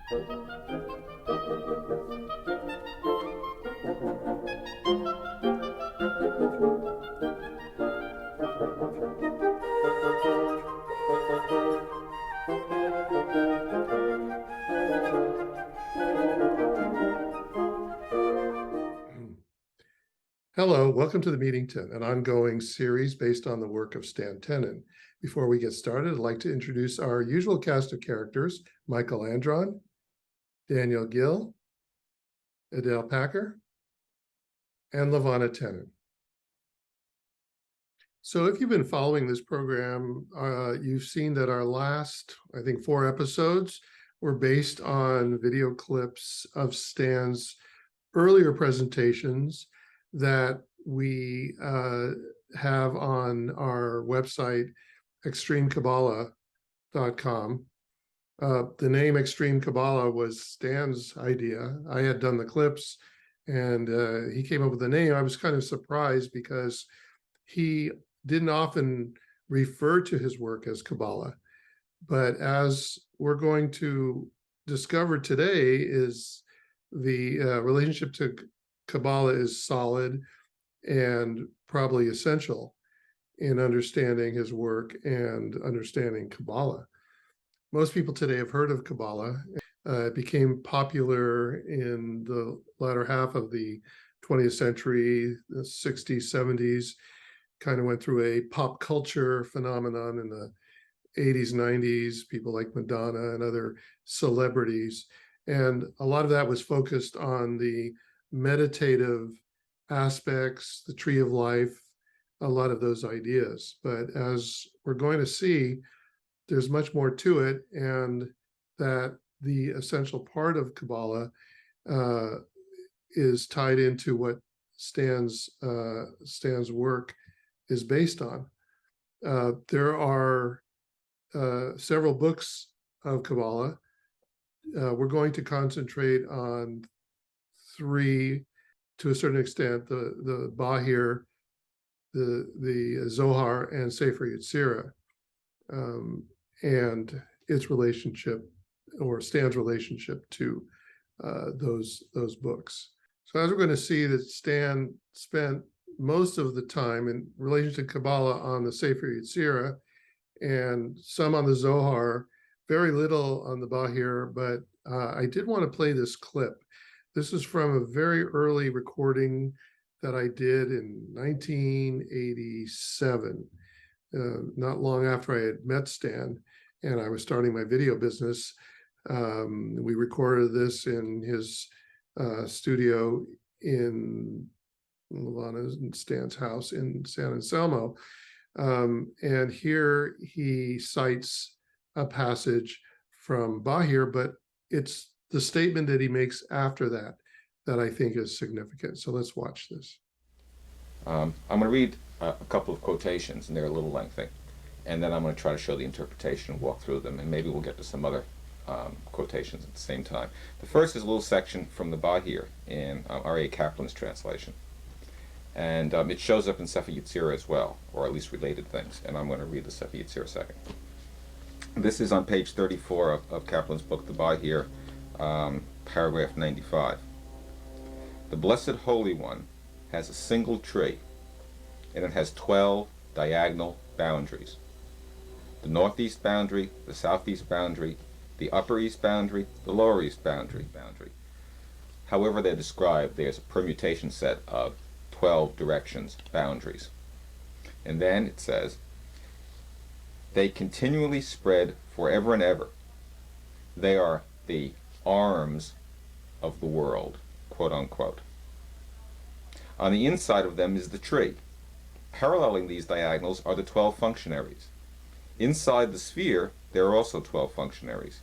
Hello, welcome to the Meeting 10, an ongoing series based on the work of Stanton. Before we get started, I'd like to introduce our usual cast of characters: Michael Andron, Daniel Gill, Adele Packer, and Lavana Tenen. So if you've been following this program, you've seen that our last, I think, 4 episodes were based on video clips of Stan's earlier presentations that we have on our website, extremekabbalah.com. The name Extreme Kabbalah was Stan's idea. I had done the clips, and he came up with the name. I was kind of surprised because he didn't often refer to his work as Kabbalah. But as we're going to discover today, is the relationship to Kabbalah is solid and probably essential in understanding his work and understanding Kabbalah. Most people today have heard of Kabbalah. It became popular in the latter half of the 20th century, the 60s, 70s, kind of went through a pop culture phenomenon in the 80s, 90s, people like Madonna and other celebrities. And a lot of that was focused on the meditative aspects, the tree of life, a lot of those ideas. But as we're going to see, there's much more to it, and that the essential part of Kabbalah is tied into what Stan's work is based on. There are several books of Kabbalah. We're going to concentrate on 3 to a certain extent: the Bahir, the Zohar, and Sefer Yetzirah, and its relationship, or Stan's relationship, to those books. So as we're going to see, that Stan spent most of the time in relation to Kabbalah on the Sefer Yetzirah, and some on the Zohar, very little on the Bahir. But I did want to play this clip. This is from a very early recording that I did in 1987, not long after I had met Stan and I was starting my video business. We recorded this in his studio in Lavana and Stan's house in San Anselmo. And here he cites a passage from Bahir, but it's the statement that he makes after that I think is significant. So let's watch this. I'm going to read a couple of quotations, and they're a little lengthy, and then I'm going to try to show the interpretation and walk through them, and maybe we'll get to some other quotations at the same time. The first is a little section from the Bahir in R.A. Kaplan's translation, and it shows up in Sefer Yetzirah as well, or at least related things, and I'm going to read the Sefer Yetzirah second. This is on page 34 of Kaplan's book, the Bahir, paragraph 95. The Blessed Holy One has a single tree, and it has 12 diagonal boundaries. The northeast boundary, the southeast boundary, the upper east boundary, the lower east boundary. However they're described, there's a permutation set of 12 directions, boundaries. And then it says, they continually spread forever and ever. They are the arms of the world, quote unquote. On the inside of them is the tree. Paralleling these diagonals are the 12 functionaries. Inside the sphere, there are also 12 functionaries.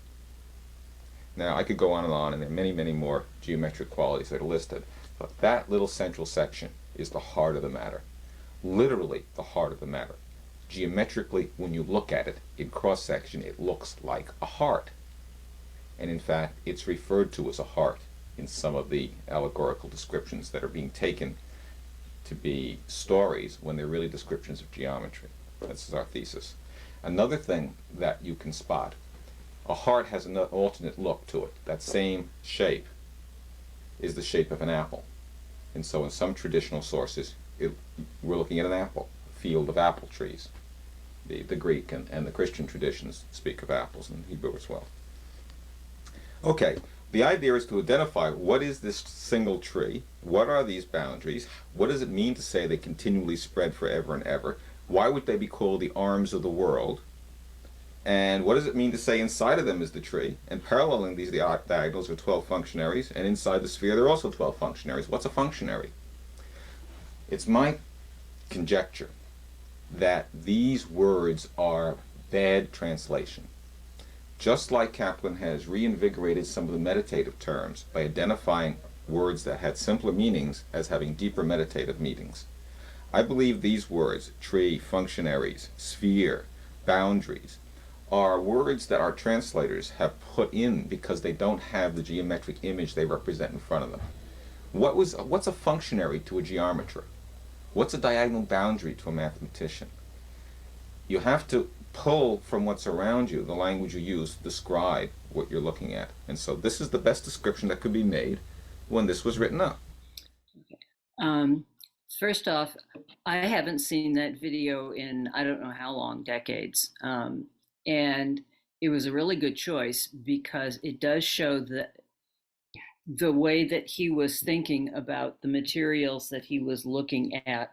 Now, I could go on, and there are many, many more geometric qualities that are listed, but that little central section is the heart of the matter. Literally the heart of the matter. Geometrically, when you look at it in cross-section, it looks like a heart. And in fact, it's referred to as a heart in some of the allegorical descriptions that are being taken to be stories when they're really descriptions of geometry. This is our thesis. Another thing that you can spot A heart has an alternate look to it. That same shape is the shape of an apple. And so in some traditional sources, we're looking at an apple, a field of apple trees. The Greek and the Christian traditions speak of apples, and Hebrew as well. Okay, the idea is to identify what is this single tree, what are these boundaries, what does it mean to say they continually spread forever and ever, why would they be called the arms of the world, and what does it mean to say inside of them is the tree, and paralleling these diagonals are 12 functionaries, and inside the sphere there are also 12 functionaries. What's a functionary? It's my conjecture that these words are bad translation. Just like Kaplan has reinvigorated some of the meditative terms by identifying words that had simpler meanings as having deeper meditative meanings, I believe these words, tree, functionaries, sphere, boundaries, are words that our translators have put in because they don't have the geometric image they represent in front of them. What's a functionary to a geometer? What's a diagonal boundary to a mathematician? You have to pull from what's around you, the language you use to describe what you're looking at. And so this is the best description that could be made when this was written up. First off, I haven't seen that video in I don't know how long, decades. And it was a really good choice because it does show that the way that he was thinking about the materials that he was looking at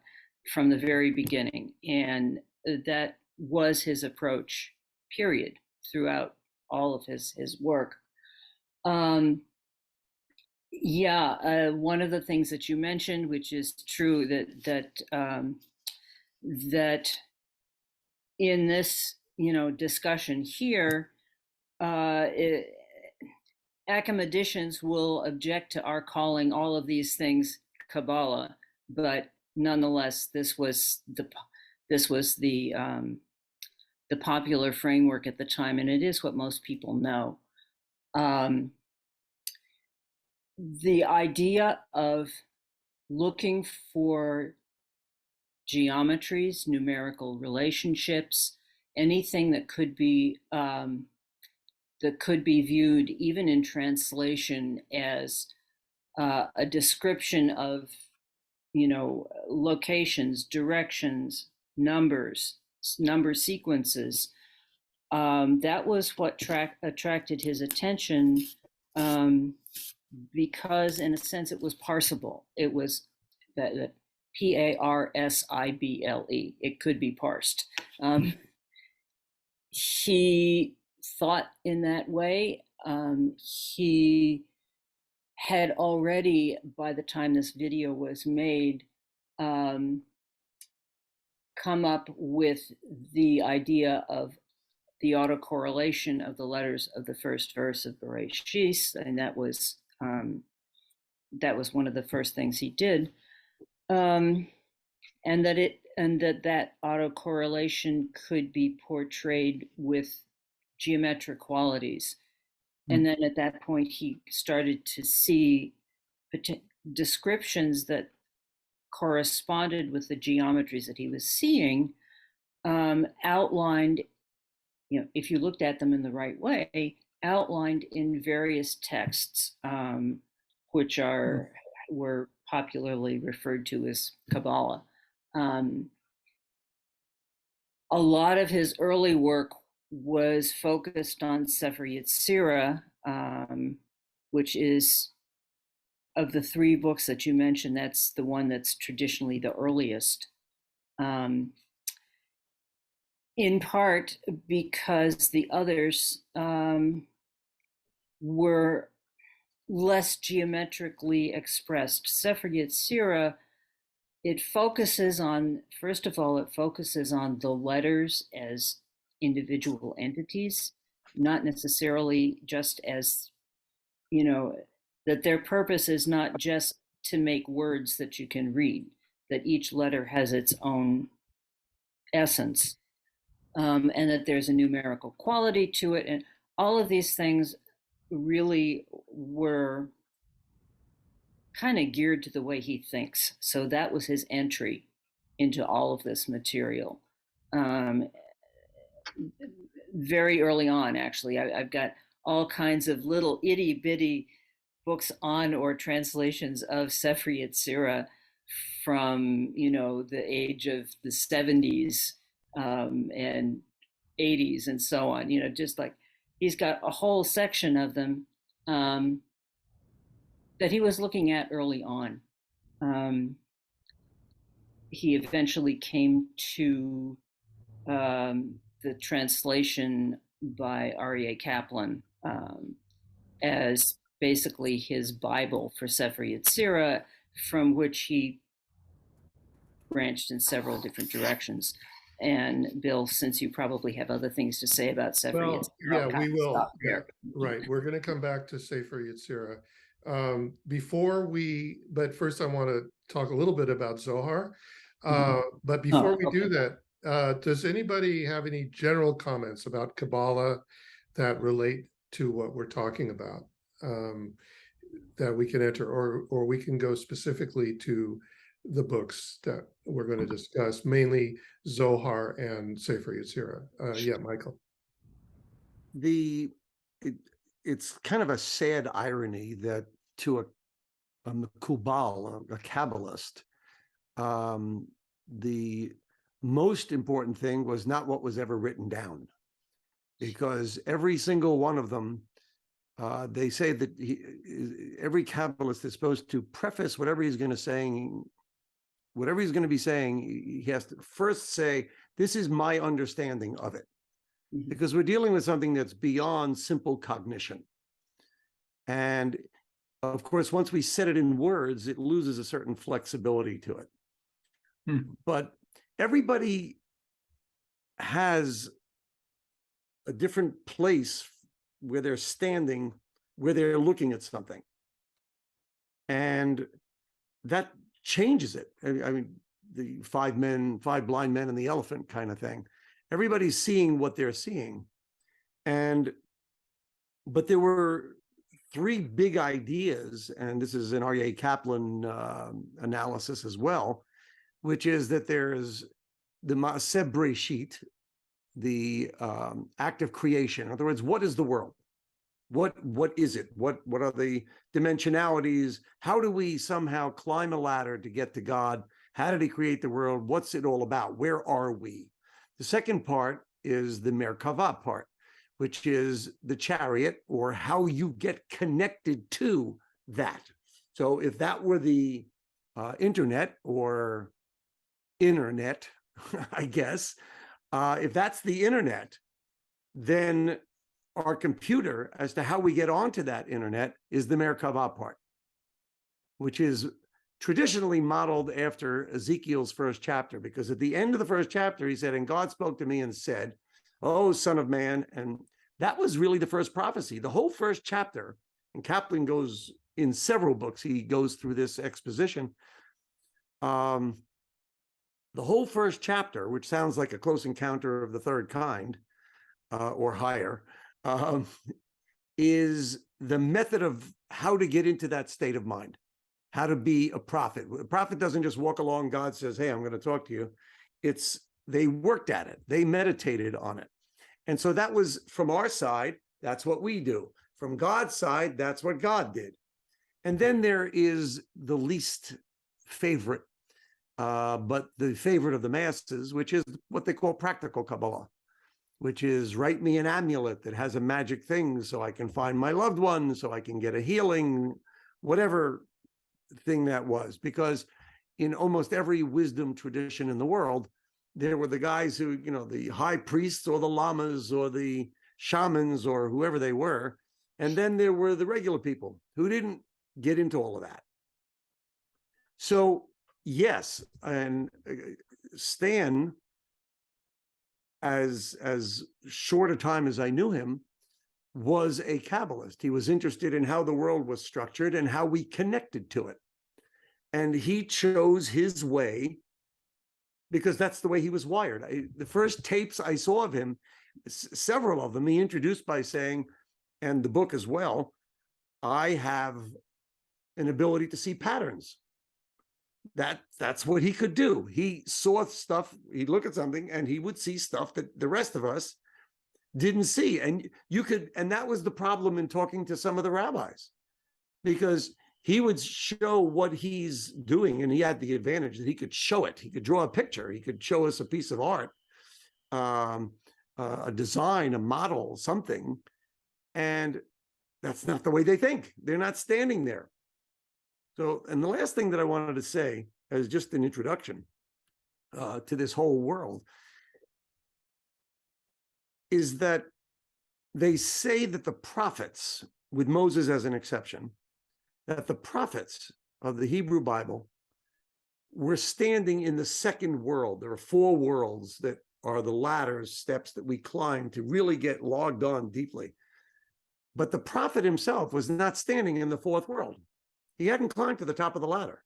from the very beginning. And that was his approach, period, throughout all of his work. One of the things that you mentioned, which is true, that in this discussion here, academicians will object to our calling all of these things Kabbalah, but nonetheless, this was the popular framework at the time, and it is what most people know. The idea of looking for geometries, numerical relationships, anything that could be viewed, even in translation, as a description of, locations, directions, numbers, number sequences. That was what attracted his attention, because in a sense it was parsable. It was that P-A-R-S-I-B-L-E. It could be parsed. He thought in that way. He had already, by the time this video was made, come up with the idea of the autocorrelation of the letters of the first verse of Bereshit, and that was one of the first things he did, and that autocorrelation could be portrayed with geometric qualities. And then at that point, he started to see descriptions that corresponded with the geometries that he was seeing, outlined, if you looked at them in the right way, outlined in various texts, which were popularly referred to as Kabbalah. A lot of his early work was focused on Sefer Yetzirah, which is, of the three books that you mentioned, that's the one that's traditionally the earliest. In part because the others were less geometrically expressed. Sefer Yetzirah, it focuses on the letters as individual entities, not necessarily just as, that their purpose is not just to make words that you can read, that each letter has its own essence, and that there's a numerical quality to it. And all of these things really were kind of geared to the way he thinks. So that was his entry into all of this material. very early on, actually. I've got all kinds of little itty bitty books on or translations of Sefer Yetzirah from, you know, the age of the 70s and 80s and so on. You know, just like he's got a whole section of them that he was looking at early on. He eventually came to the translation by R.E.A. Kaplan as basically his Bible for Sefer Yetzirah, from which he branched in several different directions. And Bill, since you probably have other things to say about Sefer Yetzirah, yeah, we will. Yeah, right. We're going to come back to Sefer Yetzirah. But first I want to talk a little bit about Zohar. But before we do that, does anybody have any general comments about Kabbalah that relate to what we're talking about, that we can enter, or we can go specifically to the books that we're going to discuss, mainly Zohar and Sefer Yetzirah? Yeah, Michael. It's kind of a sad irony that to a Makubal, a Kabbalist, the most important thing was not what was ever written down, because every single one of them, they say that every Kabbalist is supposed to preface whatever he's going to say, whatever he's going to be saying, he has to first say, this is my understanding of it, because we're dealing with something that's beyond simple cognition. And of course, once we set it in words, it loses a certain flexibility to it. But everybody has a different place where they're standing, where they're looking at something. And that changes it. I mean, the five blind men and the elephant kind of thing. Everybody's seeing what they're seeing. But there were three big ideas, and this is an R.E.A. Kaplan analysis as well, which is that there's the Ma'aseh Breshit, the act of creation. In other words, what is the world? What is it? What are the dimensionalities? How do we somehow climb a ladder to get to God? How did he create the world? What's it all about? Where are we? The second part is the Merkava part, which is the chariot, or how you get connected to that. So if that were the internet, or internet, I guess, if that's the internet, then our computer as to how we get onto that internet is the Merkava part, which is traditionally modeled after Ezekiel's first chapter, because at the end of the first chapter, he said, and God spoke to me and said, oh, son of man. And that was really the first prophecy. The whole first chapter, and Kaplan goes in several books, he goes through this exposition. The whole first chapter, which sounds like a close encounter of the third kind, or higher, is the method of how to get into that state of mind, how to be a prophet. A prophet doesn't just walk along, God says, hey, I'm going to talk to you. They worked at it. They meditated on it. And so that was, from our side, that's what we do. From God's side, that's what God did. And then there is the least favorite, but the favorite of the masses, which is what they call practical Kabbalah, which is write me an amulet that has a magic thing so I can find my loved one, so I can get a healing, whatever thing that was. Because in almost every wisdom tradition in the world, there were the guys who, you know, the high priests or the lamas or the shamans or whoever they were. And then there were the regular people who didn't get into all of that. So, yes, and Stan, as short a time as I knew him, was a Kabbalist. He was interested in how the world was structured and how we connected to it. And he chose his way because that's the way he was wired. The first tapes I saw of him, several of them, he introduced by saying, and the book as well, I have an ability to see patterns. That's what he could do. He saw stuff, he'd look at something and he would see stuff that the rest of us didn't see. And you could, and that was the problem in talking to some of the rabbis, because he would show what he's doing, and he had the advantage that he could show it. He could draw a picture. He could show us a piece of art, a design, a model, something. And that's not the way they think. They're not standing there. So, and the last thing that I wanted to say as just an introduction to this whole world is that they say that the prophets, with Moses as an exception, that the prophets of the Hebrew Bible were standing in the second world. There are 4 worlds that are the ladders, steps that we climb to really get logged on deeply. But the prophet himself was not standing in the 4th world. He hadn't climbed to the top of the ladder.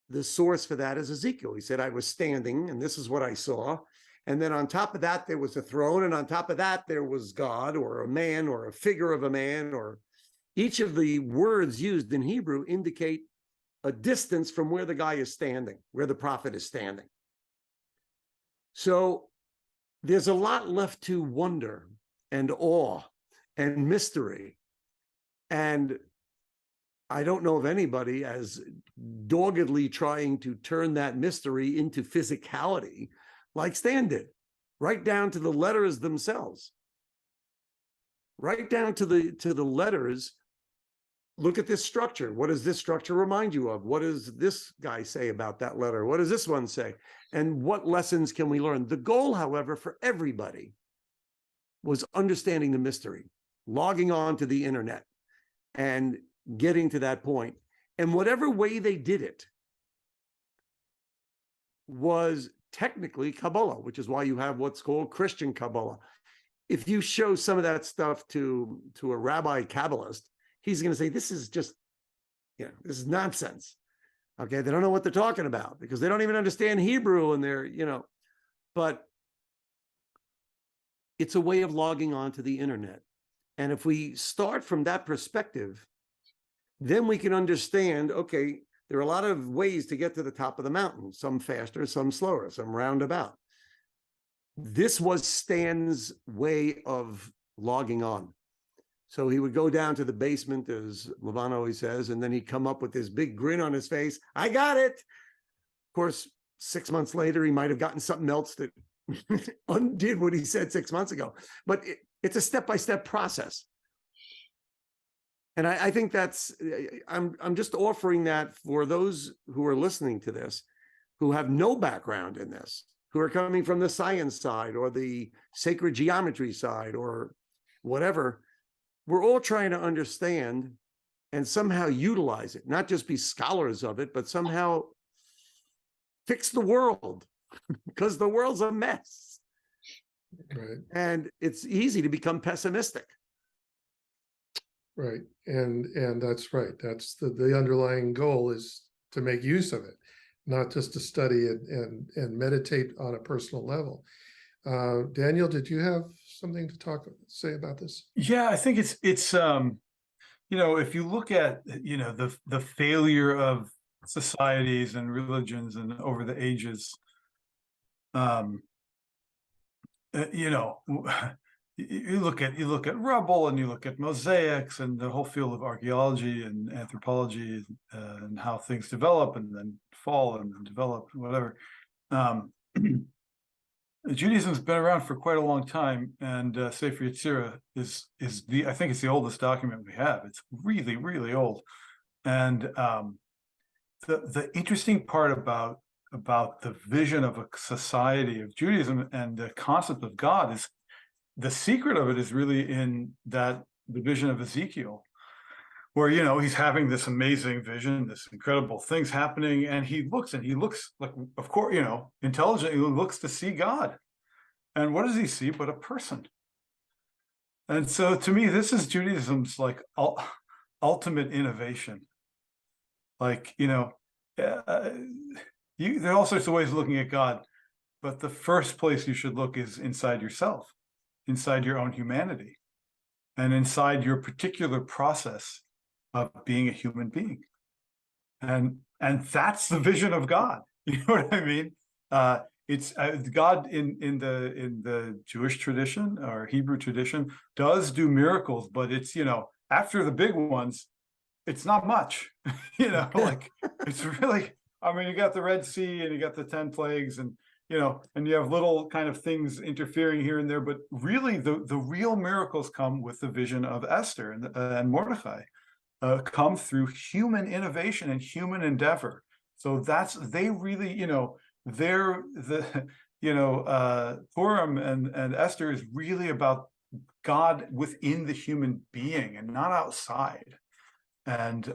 The source for that is Ezekiel. He said, I was standing, and this is what I saw. And then on top of that, there was a throne. And on top of that, there was God, or a man, or a figure of a man, or each of the words used in Hebrew indicate a distance from where the guy is standing, where the prophet is standing. So there's a lot left to wonder and awe and mystery. And I don't know of anybody as doggedly trying to turn that mystery into physicality like Stan did, right down to the letters themselves. Right down to the letters. Look at this structure. What does this structure remind you of? What does this guy say about that letter? What does this one say? And what lessons can we learn? The goal, however, for everybody was understanding the mystery, logging on to the internet and getting to that point. And whatever way they did it was technically Kabbalah, which is why you have what's called Christian Kabbalah. If you show some of that stuff to a rabbi Kabbalist, he's going to say, this is just, this is nonsense. Okay, they don't know what they're talking about because they don't even understand Hebrew, and they're, but it's a way of logging on to the internet. And if we start from that perspective, then we can understand, okay, there are a lot of ways to get to the top of the mountain, some faster, some slower, some roundabout. This was Stan's way of logging on. So he would go down to the basement, as Levon always says, and then he'd come up with this big grin on his face. I got it. Of course, 6 months later, he might have gotten something else that undid what he said 6 months ago. But it's a step-by-step process. And I think that's, I'm just offering that for those who are listening to this, who have no background in this, who are coming from the science side or the sacred geometry side or whatever. We're all trying to understand and somehow utilize it, not just be scholars of it, but somehow fix the world because the world's a mess. Right. And it's easy to become pessimistic. Right. And that's right. That's the underlying goal, is to make use of it, not just to study it and meditate on a personal level. Daniel, did you have something to say about this? Yeah, I think it's if you look at the failure of societies and religions and over the ages, you look at rubble and you look at mosaics and the whole field of archaeology and anthropology and how things develop and then fall and then develop and whatever. Judaism's been around for quite a long time, and Sefer Yetzirah is I think it's the oldest document we have. It's really, really old. And the interesting part about the vision of a society of Judaism and the concept of God is the secret of it is really in the vision of Ezekiel, where he's having this amazing vision, this incredible things happening, and he looks like, of course, intelligently looks to see God. And what does he see but a person? And so to me, this is Judaism's like ultimate innovation. Like, there are all sorts of ways of looking at God, but the first place you should look is inside yourself, inside your own humanity, and inside your particular process of being a human being. And that's the vision of God. You know what I mean? it's God in the Jewish tradition or Hebrew tradition does do miracles, but it's, you know, after the big ones, it's not much, you know, like it's really, I mean, you got the Red Sea and you got the 10 plagues and, you know, and you have little kind of things interfering here and there, but really the real miracles come with the vision of Esther and Mordecai, come through human innovation and human endeavor. So they really, you know, Purim and Esther is really about God within the human being and not outside. And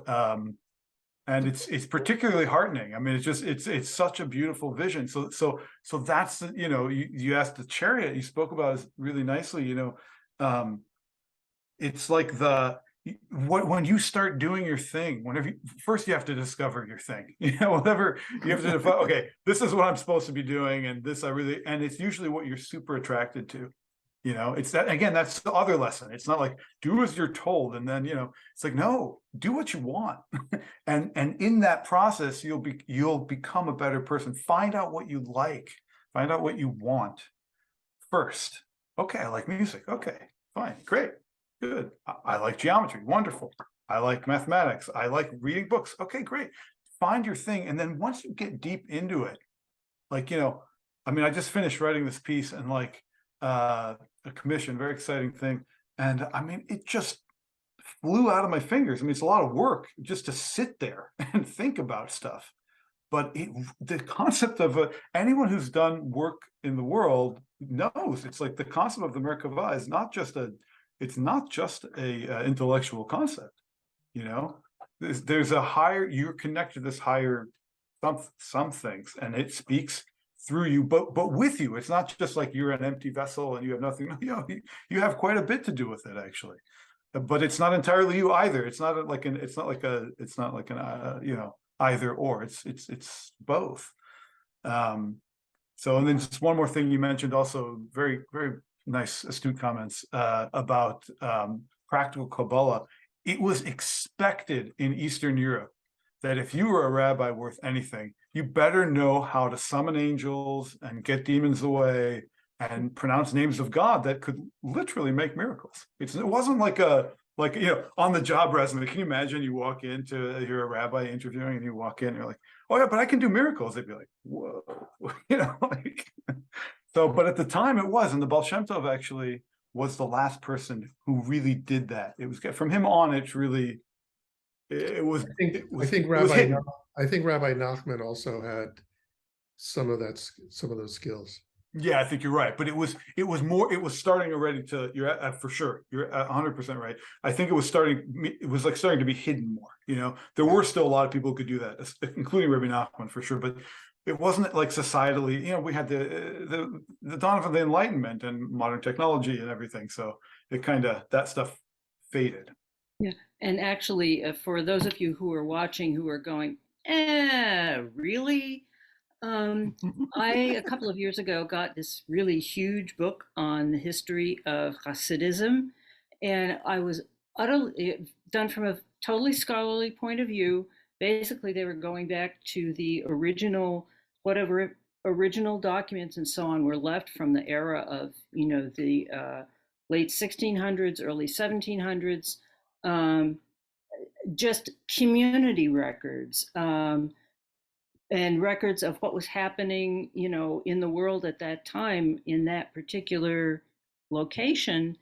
it's particularly heartening. I mean, it's such a beautiful vision. So that's, you know, you asked the chariot you spoke about is really nicely, you know, it's like when you start doing your thing, first you have to discover your thing, you know, whatever you have to define, okay, this is what I'm supposed to be doing. And and it's usually what you're super attracted to. You know, it's that, again, that's the other lesson. It's not like do as you're told. And then, you know, it's like, no, do what you want. and in that process, you'll become a better person. Find out what you like, find out what you want first. Okay. I like music. Okay, fine. Great. Good. I like geometry. Wonderful. I like mathematics. I like reading books. Okay, great. Find your thing. And then once you get deep into it, like, you know, I mean, I just finished writing this piece and like, a commission, very exciting thing. And I mean, it just flew out of my fingers. I mean, it's a lot of work just to sit there and think about stuff. But the concept of anyone who's done work in the world knows it's like the concept of the Merkavah is not just a intellectual concept. You know, there's a higher, you're connected to this higher some things, and it speaks through you, but with you. It's not just like you're an empty vessel and you have nothing. You know, you have quite a bit to do with it actually, but it's not entirely you either. It's not like an you know, either or. It's both. So, and then just one more thing you mentioned also, very very nice, astute comments about practical Kabbalah. It was expected in Eastern Europe that if you were a rabbi worth anything, you better know how to summon angels and get demons away and pronounce names of God that could literally make miracles. It wasn't like you know, on the job resume. Can you imagine you walk into, you're a rabbi interviewing and you walk in and you're like, oh yeah, but I can do miracles. They'd be like, whoa, you know, like, so, but at the time it was, and the Baal Shem Tov actually was the last person who really did that. It was from him on, it's really, I think Rabbi Nachman also had some of those skills. Yeah, I think you're right, but it was starting already to, you're for sure, you're 100% right. I think it was starting to be hidden more. You know, there were still a lot of people who could do that, including Rabbi Nachman for sure, but it wasn't like societally, you know, we had the dawn of the Enlightenment and modern technology and everything, so it kind of, that stuff faded. Yeah, and actually, for those of you who are watching who are going, really? I, a couple of years ago, got this really huge book on the history of Hasidism, and I was utterly done from a totally scholarly point of view. Basically, they were going back to the original, whatever original documents and so on were left from the era of, you know, the late 1600s, early 1700s, just community records. And records of what was happening, you know, in the world at that time in that particular location.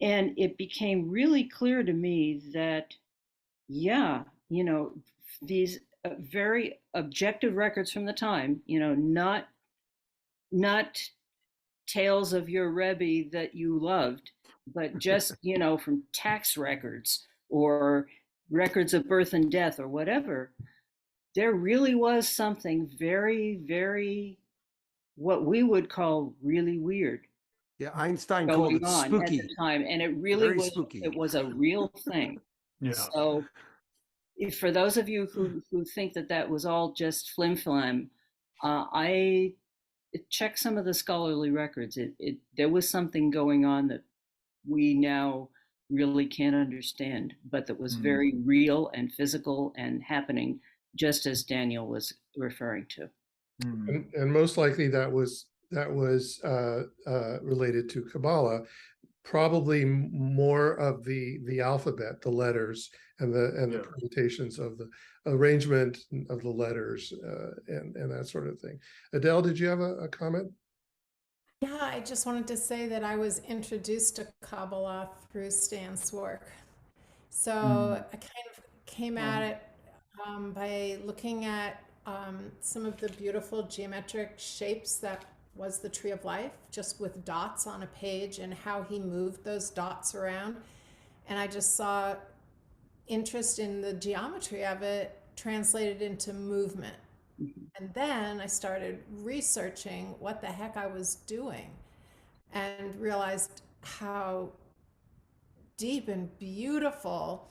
And it became really clear to me that, yeah, you know, these very objective records from the time, you know, not tales of your Rebbe that you loved, but just, you know, from tax records or records of birth and death or whatever. There really was something very, very, what we would call really weird. Yeah, Einstein called it spooky at the time, and it really very was spooky. It was a real thing. Yeah. So, for those of you who think that was all just flim flam, I check some of the scholarly records. There was something going on that we now really can't understand, but that was very real and physical and happening, just as Daniel was referring to. Mm. And most likely that was related to Kabbalah, probably more of the alphabet, the letters, and the Yeah. presentations of the arrangement of the letters, and that sort of thing. Adele, did you have a comment? Yeah, I just wanted to say that I was introduced to Kabbalah through Stan's work. So I kind of came at it by looking at some of the beautiful geometric shapes that was the tree of life, just with dots on a page, and how he moved those dots around. And I just saw interest in the geometry of it translated into movement. And then I started researching what the heck I was doing and realized how deep and beautiful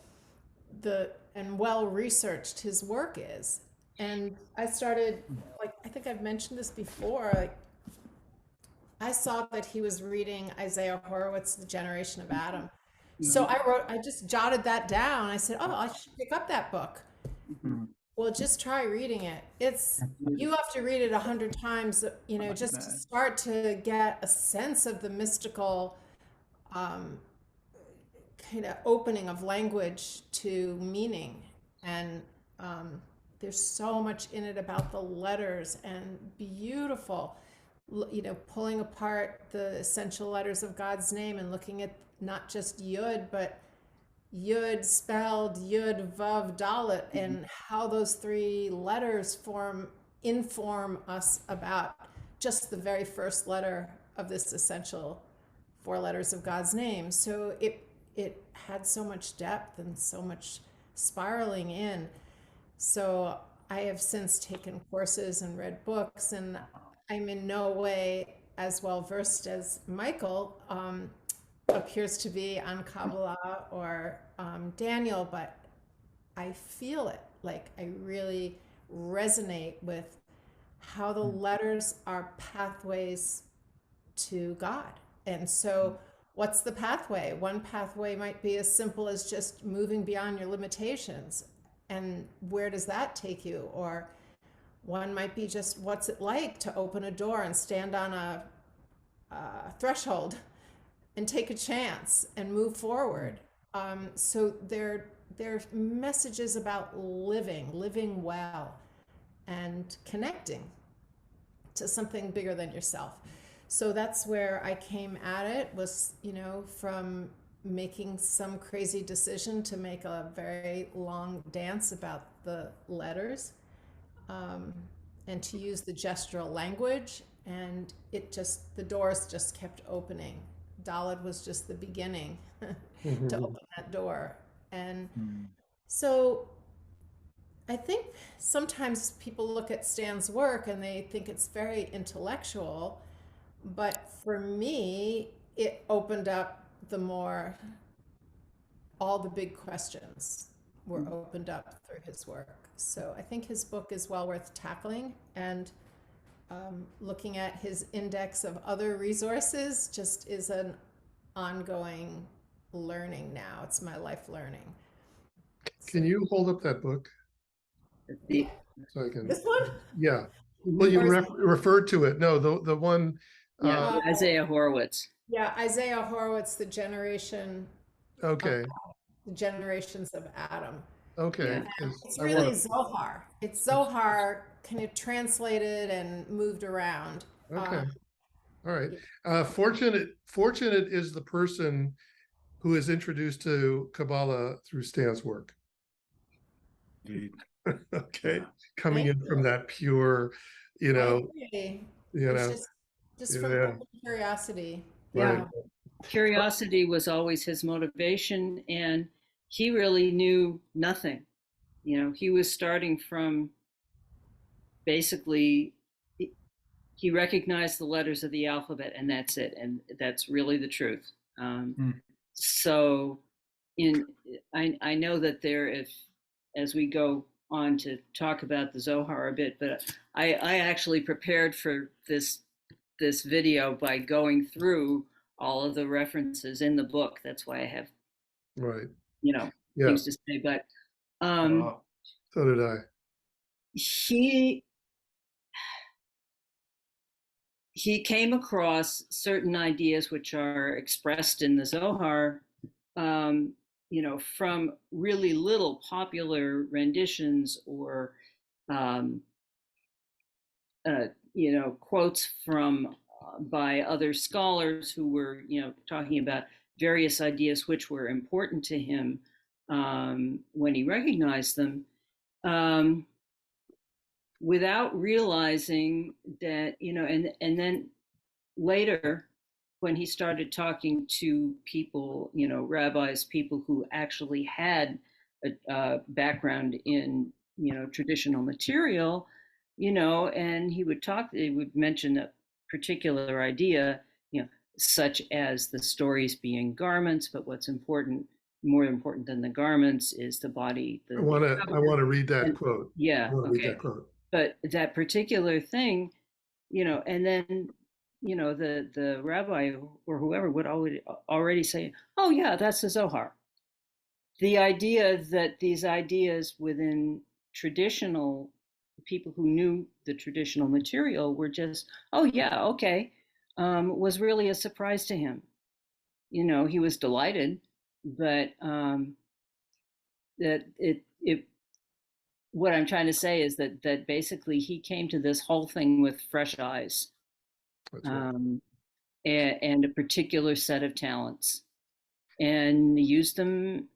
and well researched his work is. And I started, like, I think I've mentioned this before, like, I saw that he was reading Isaiah Horowitz, The Generation of Adam. So I just jotted that down. I said, oh, I should pick up that book. Well, just try reading it. You have to read it 100 times, just to start to get a sense of the mystical kind of opening of language to meaning. And there's so much in it about the letters, and beautiful, pulling apart the essential letters of God's name and looking at not just Yud, but Yud spelled Yud, Vav, Dalet, and how those three letters inform us about just the very first letter of this essential 4 letters of God's name. So it had so much depth and so much spiraling in. So I have since taken courses and read books, and I'm in no way as well versed as Michael appears to be on Kabbalah or Daniel, but I feel it. Like, I really resonate with how the letters are pathways to God. And so what's the pathway? One pathway might be as simple as just moving beyond your limitations. And where does that take you? Or one might be just, what's it like to open a door and stand on a threshold and take a chance and move forward. So they're messages about living well and connecting to something bigger than yourself. So that's where I came at it, was, from making some crazy decision to make a very long dance about the letters, and to use the gestural language. And the doors just kept opening. Dalet was just the beginning to open that door. And so I think sometimes people look at Stan's work and they think it's very intellectual, but for me, it opened up all the big questions were opened up through his work. So I think his book is well worth tackling, and looking at his index of other resources just is an ongoing learning now. It's my life learning. Can you hold up that book The, so I can? This one? Yeah. Well, you referred to it. No, the one. yeah, Isaiah Horowitz. Yeah, Isaiah Horowitz, The Generations Okay. of Adam. Okay. Yeah. It's really Zohar. It's Zohar kind of translated and moved around. Okay. All right. Fortunate is the person who is introduced to Kabbalah through Stan's work. Indeed. Okay. Coming in from that pure, It's just from open curiosity. Right. Yeah. Curiosity was always his motivation, and he really knew nothing. He was starting from basically, he recognized the letters of the alphabet, and that's it. And that's really the truth. So I know that as we go on to talk about the Zohar a bit, but I actually prepared for this video by going through all of the references in the book. That's why I have, things to say. But so did I. he came across certain ideas which are expressed in the Zohar, from really little popular renditions or, quotes from by other scholars who were, talking about various ideas which were important to him when he recognized them. Without realizing that, and then later, when he started talking to people, rabbis, people who actually had a background in, traditional material, and he would mention a particular idea, such as the stories being garments, but what's more important than the garments is the body. I want to read that quote. Yeah. I want to read Okay. that quote. But that particular thing, and then, the rabbi or whoever would already say, oh yeah, that's the Zohar. The idea that these ideas within traditional people who knew the traditional material were just, oh yeah, okay, was really a surprise to him. He was delighted, but that it what I'm trying to say is that basically he came to this whole thing with fresh eyes, Right. and a particular set of talents, and used them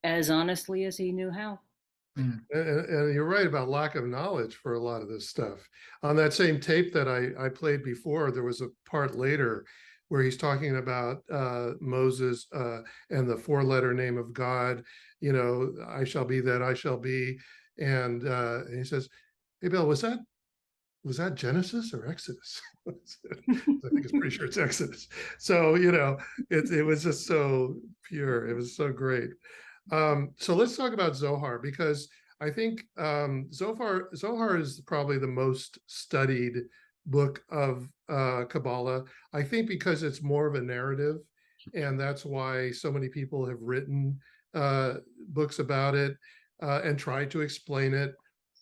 as honestly as he knew how. And you're right about lack of knowledge for a lot of this stuff. On that same tape that I played before, there was a part later where he's talking about Moses and the 4-letter name of God, I shall be that I shall be. And he says, hey, Bill, was that Genesis or Exodus? I think it's pretty sure it's Exodus. So, it was just so pure. It was so great. So let's talk about Zohar, because I think Zohar is probably the most studied book of Kabbalah. I think because it's more of a narrative, and that's why so many people have written books about it and tried to explain it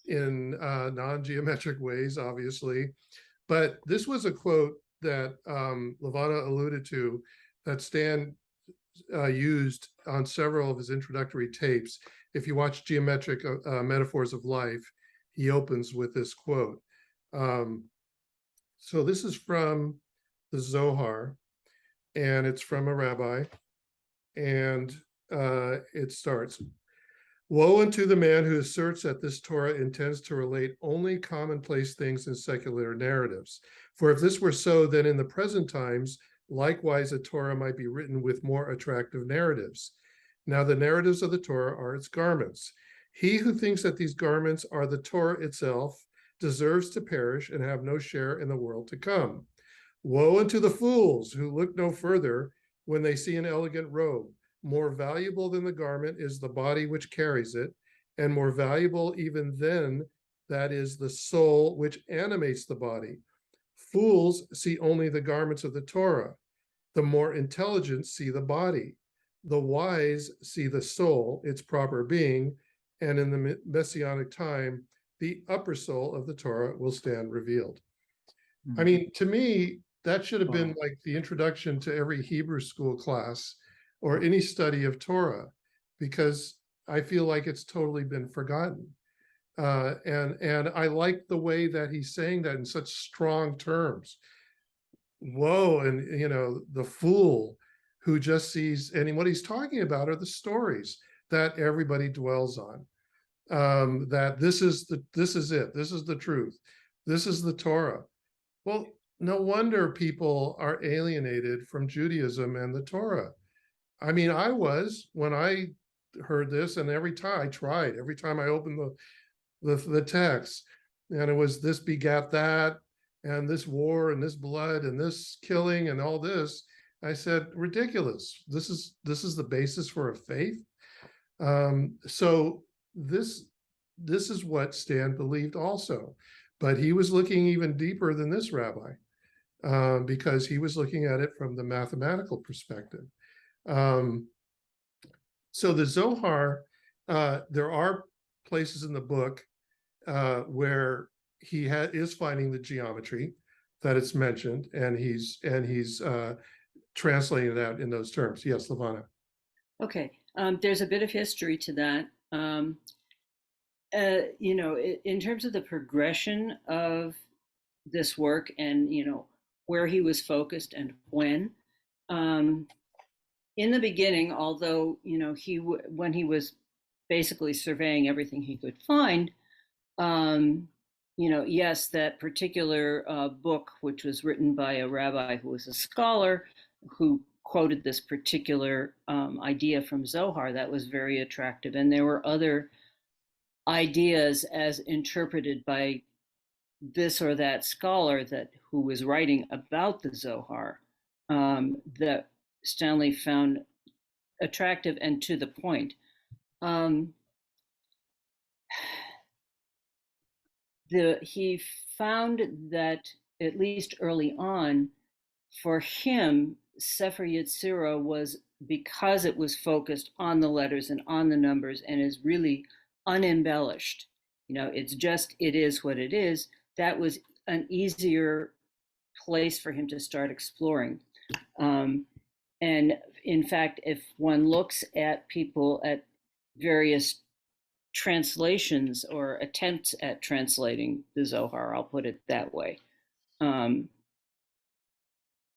in non-geometric ways, obviously. But this was a quote that Levana alluded to that Stan used on several of his introductory tapes. If you watch Geometric Metaphors of Life, he opens with this quote. So this is from the Zohar, and it's from a rabbi, and it starts, woe unto the man who asserts that this Torah intends to relate only commonplace things in secular narratives. For if this were so, then in the present times, likewise, a Torah might be written with more attractive narratives. Now, the narratives of the Torah are its garments. He who thinks that these garments are the Torah itself deserves to perish and have no share in the world to come. Woe unto the fools who look no further when they see an elegant robe. More valuable than the garment is the body which carries it, and more valuable even then, that is the soul which animates the body. Fools see only the garments of the Torah. The more intelligent see the body. The wise see the soul, its proper being, and in the messianic time, the upper soul of the Torah will stand revealed. I mean, to me, that should have been like the introduction to every Hebrew school class or any study of Torah, because I feel like it's totally been forgotten. And I like the way that he's saying that in such strong terms. Woe, and the fool who just sees, and what he's talking about are the stories that everybody dwells on. That this is it, this is the truth, this is the Torah. Well, no wonder people are alienated from Judaism and the Torah. I mean, I was when I heard this, and every time I opened the text, and it was this begat that, and this war, and this blood, and this killing, and all this. I said, ridiculous. This is the basis for a faith. So this is what Stan believed also, but he was looking even deeper than this rabbi, because he was looking at it from the mathematical perspective. So the Zohar, there are places in the book where he is finding the geometry. that it's mentioned, and he's translating that in those terms. Yes, Lavana. Okay, there's a bit of history to that. In terms of the progression of this work and, where he was focused and when, in the beginning, although, when he was basically surveying everything he could find, yes, that particular book, which was written by a rabbi who was a scholar, who quoted this particular idea from Zohar, that was very attractive. And there were other ideas as interpreted by this or that scholar who was writing about the Zohar that Stanley found attractive and to the point. He found that, at least early on, for him, Sefer Yetzirah was, because it was focused on the letters and on the numbers and is really unembellished. It is what it is. That was an easier place for him to start exploring. And in fact, if one looks at various translations or attempts at translating the Zohar, I'll put it that way,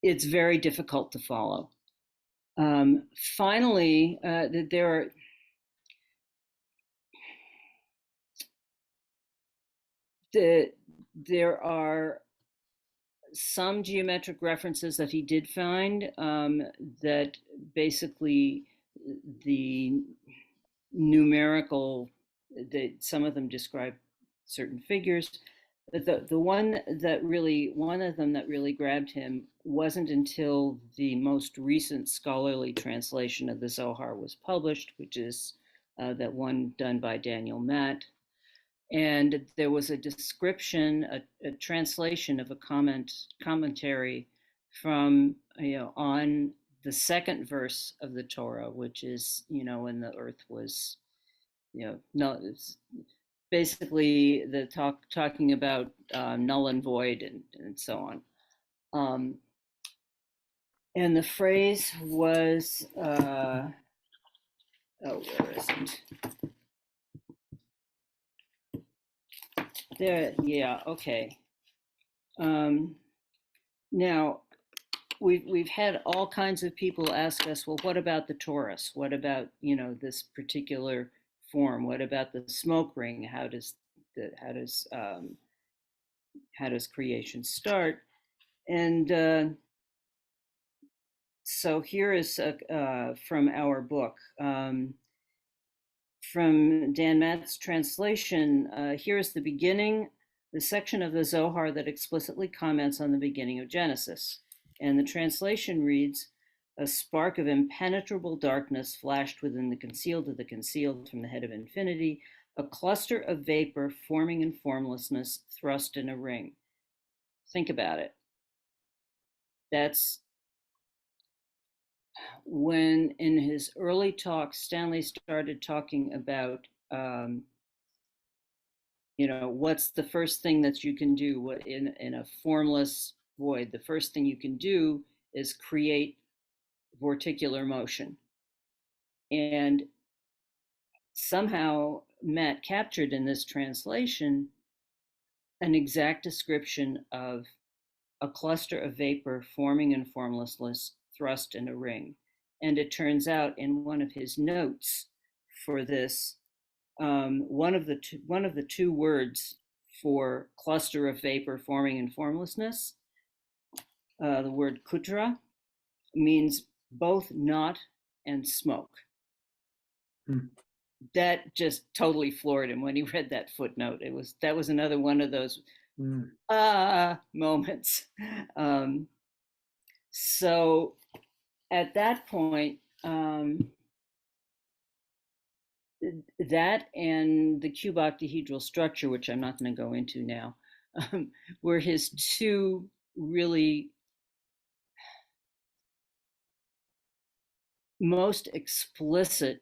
it's very difficult to follow. Finally, there are some geometric references that he did find that basically the numerical, some of them describe certain figures. But one of them that really grabbed him wasn't until the most recent scholarly translation of the Zohar was published, which is that one done by Daniel Matt. And there was a description, a translation of a commentary from, on the second verse of the Torah, which is, when the earth was, it's basically the talking about null and void and so on. And the phrase was, where is it? There, yeah, okay. Now, we've had all kinds of people ask us, well, what about the torus? What about, this particular form? What about the smoke ring? How does creation start? And so here is from our book. From Dan Matt's translation, here's the beginning, the section of the Zohar that explicitly comments on the beginning of Genesis. And the translation reads, "A spark of impenetrable darkness flashed within the concealed of the concealed from the head of infinity, a cluster of vapor forming in formlessness, thrust in a ring." Think about it. That's when, in his early talks, Stanley started talking about, what's the first thing that you can do? What in a formless void, the first thing you can do is create vorticular motion. And somehow Matt captured in this translation an exact description of a cluster of vapor forming in formlessness, thrust in a ring. And it turns out, in one of his notes for this, one of the two words for cluster of vapor forming in formlessness, the word kutra, means both knot and smoke. That just totally floored him when he read that footnote. That was another one of those moments. So at that point, that and the cube octahedral structure, which I'm not going to go into now, were his two really most explicit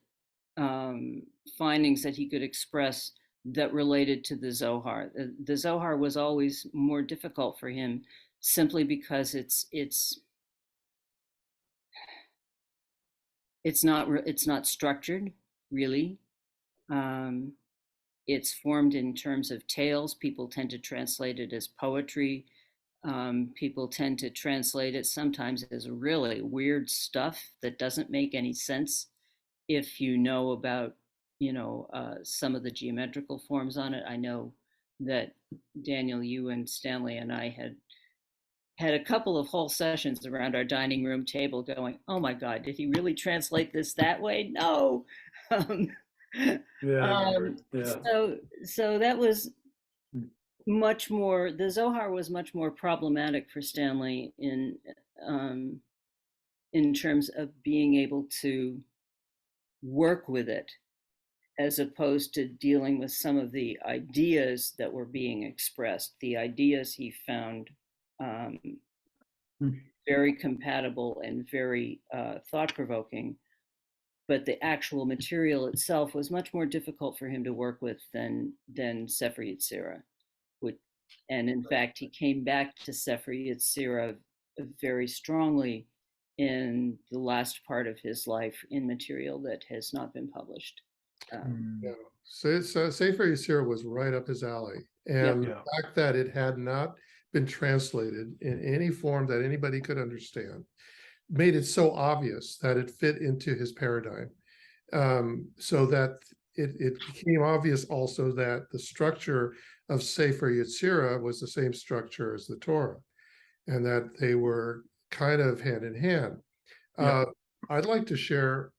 findings that he could express that related to the Zohar. The Zohar was always more difficult for him simply because it's not structured really. It's formed in terms of tales. People tend to translate it as poetry. People tend to translate it sometimes as really weird stuff that doesn't make any sense if you know about, some of the geometrical forms on it. I know that Daniel, you and Stanley and I had a couple of whole sessions around our dining room table going, oh my God, did he really translate this that way? No. Yeah, I remember. Yeah. So that was much more, the Zohar was much more problematic for Stanley in terms of being able to work with it, as opposed to dealing with some of the ideas that were being expressed. The ideas he found very compatible and very thought-provoking, but the actual material itself was much more difficult for him to work with than Sefer Yetzirah. And in fact, he came back to Sefer Yetzirah very strongly in the last part of his life in material that has not been published. Yeah. So Sefer Yetzirah was right up his alley. And Yeah. the fact that it had not been translated in any form that anybody could understand made it so obvious that it fit into his paradigm. So that it became obvious also that the structure of Sefer Yetzirah was the same structure as the Torah, and that they were kind of hand in hand. Yeah. I'd like to share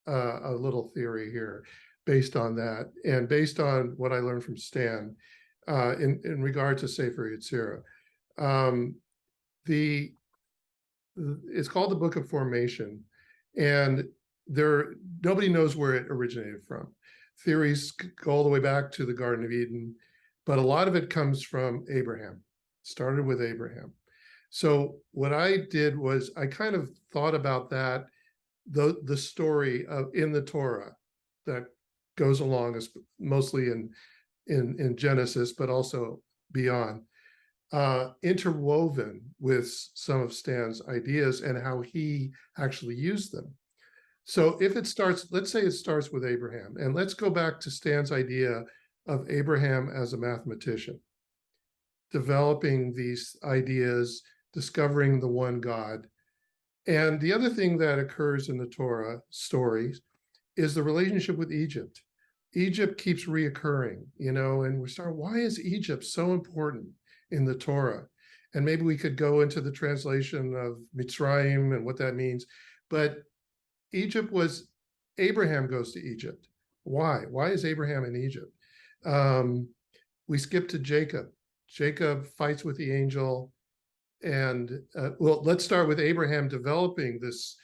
a little theory here based on that, and based on what I learned from Stan in regard to Sefer Yetzirah. It's called the Book of Formation, and nobody knows where it originated from. Theories go all the way back to the Garden of Eden, but a lot of it comes from Abraham. Started with Abraham. So what I did was I kind of thought about that, the story in the Torah that goes along, as mostly in Genesis, but also beyond, interwoven with some of Stan's ideas and how he actually used them. So if it starts, let's say it starts with Abraham, and let's go back to Stan's idea of Abraham as a mathematician, developing these ideas, discovering the one God. And the other thing that occurs in the Torah stories is the relationship with Egypt. Egypt keeps reoccurring, and we start, why is Egypt so important in the Torah? And maybe we could go into the translation of Mitzrayim and what that means. But Egypt was, Abraham goes to Egypt. Why? Why is Abraham in Egypt? We skip to Jacob. Jacob fights with the angel. And let's start with Abraham developing this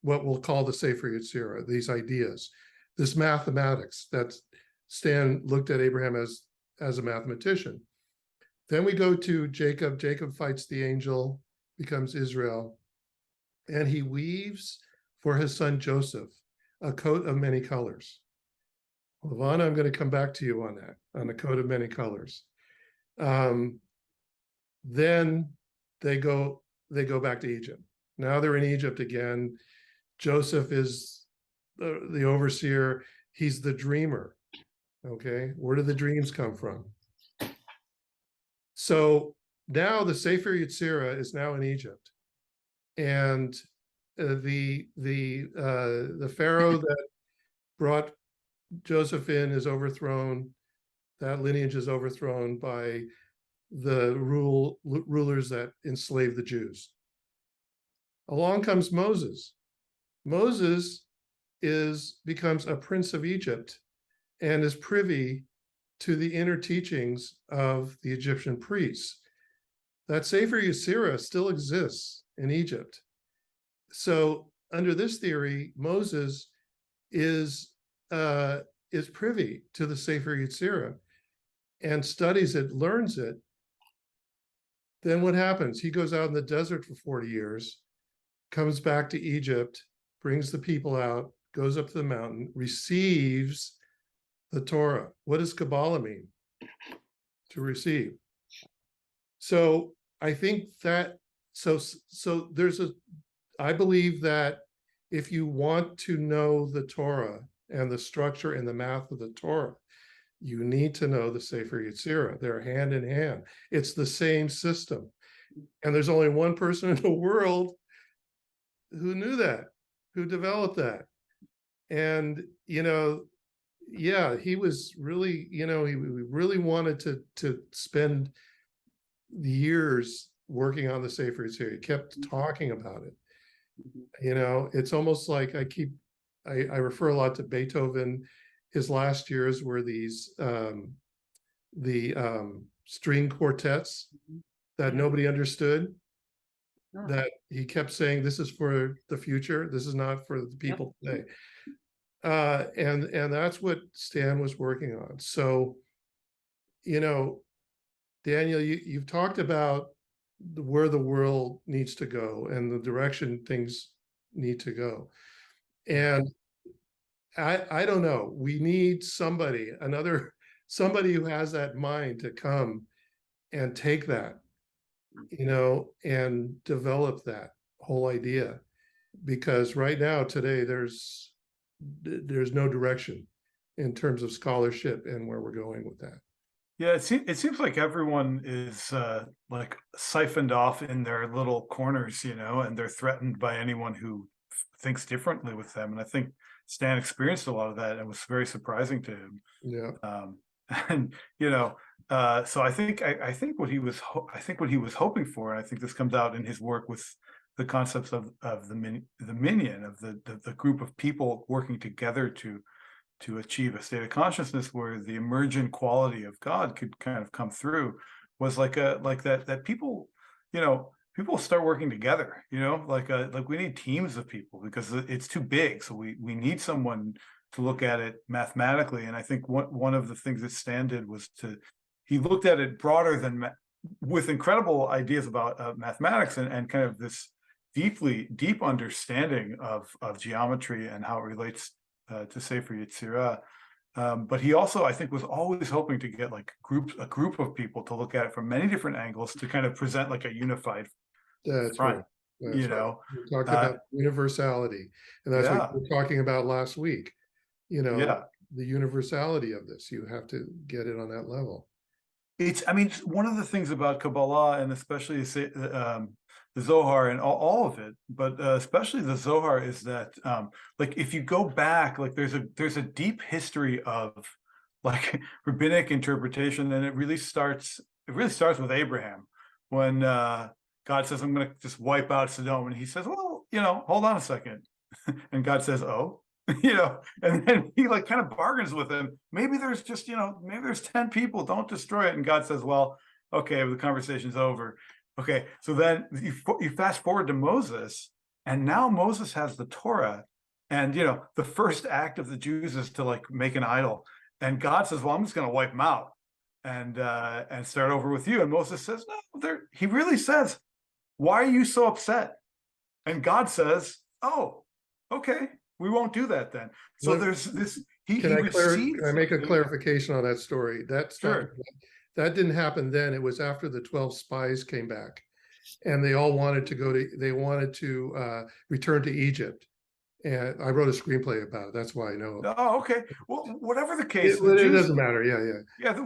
what we'll call the Sefer Yetzirah, these ideas, this mathematics that Stan looked at Abraham as a mathematician. Then we go to Jacob. Jacob fights the angel, becomes Israel, and he weaves for his son Joseph a coat of many colors. Lavana, I'm going to come back to you on that, on a coat of many colors. Then they go back to Egypt. Now they're in Egypt again. Joseph is the overseer. He's the dreamer. Okay, where do the dreams come from? So now the Sefer Yetzirah is now in Egypt, and the Pharaoh that brought Joseph in is overthrown. That lineage is overthrown by the rulers that enslaved the Jews. Along comes Moses. Moses becomes a prince of Egypt and is privy to the inner teachings of the Egyptian priests. That Sefer Yetzirah still exists in Egypt. So under this theory, Moses is privy to the Sefer Yetzirah and studies it, learns it. Then what happens? He goes out in the desert for 40 years, comes back to Egypt, brings the people out, goes up to the mountain, receives the Torah. What does Kabbalah mean? To receive. So I think that so I believe that if you want to know the Torah and the structure and the math of the Torah, you need to know the Sefer Yetzirah. They're hand in hand. It's the same system. And there's only one person in the world who knew that, who developed that. And, yeah, he was really, he really wanted to spend years working on the Sefer Yetzirah. He kept talking about it. It's almost like I refer a lot to Beethoven. His last years were these string quartets that nobody understood, that he kept saying, this is for the future, this is not for the people today. And that's what Stan was working on. So, Daniel, you've talked about where the world needs to go and the direction things need to go. And I don't know, we need somebody who has that mind to come and take that, and develop that whole idea. Because right now, today, there's no direction in terms of scholarship and where we're going with that. Yeah, it seems like everyone is like siphoned off in their little corners, and they're threatened by anyone who thinks differently with them. And I think Stan experienced a lot of that, and it was very surprising to him. Yeah. And so I think what he was hoping for, and I think this comes out in his work with the concepts of the minyan, of the group of people working together to achieve a state of consciousness where the emergent quality of God could kind of come through, was like that people, people start working together, like we need teams of people because it's too big. So we need someone to look at it mathematically. And I think one of the things that Stan did was he looked at it broader than with incredible ideas about mathematics and kind of this deep understanding of geometry and how it relates to Sefer Yetzirah. But he also, I think, was always hoping to get like a group of people to look at it from many different angles to kind of present like a unified That's front. right. That's right. We're talking about universality, and that's what we were talking about last week. The universality of this, you have to get it on that level. One of the things about Kabbalah, and especially the Zohar and all of it, but especially the Zohar, is that like if you go back, like there's a deep history of like rabbinic interpretation, and it really starts with Abraham when God says, I'm going to just wipe out Sodom, and he says, well, hold on a second, and God says, oh. And then he like kind of bargains with him. Maybe there's just, maybe there's 10 people, don't destroy it. And God says, well, okay, the conversation's over. Okay, so then you fast forward to Moses, and now Moses has the Torah, and the first act of the Jews is to like make an idol, and God says, well, I'm just going to wipe them out and start over with you. And Moses says, no, he really says, why are you so upset? And God says, oh, okay, we won't do that then. So there's this. Can I make a clarification on that story? That didn't happen then. It was after the 12 spies came back, and they all wanted to return to Egypt. And I wrote a screenplay about it. That's why I know. Oh, okay. Well, whatever the case, it doesn't matter. Yeah.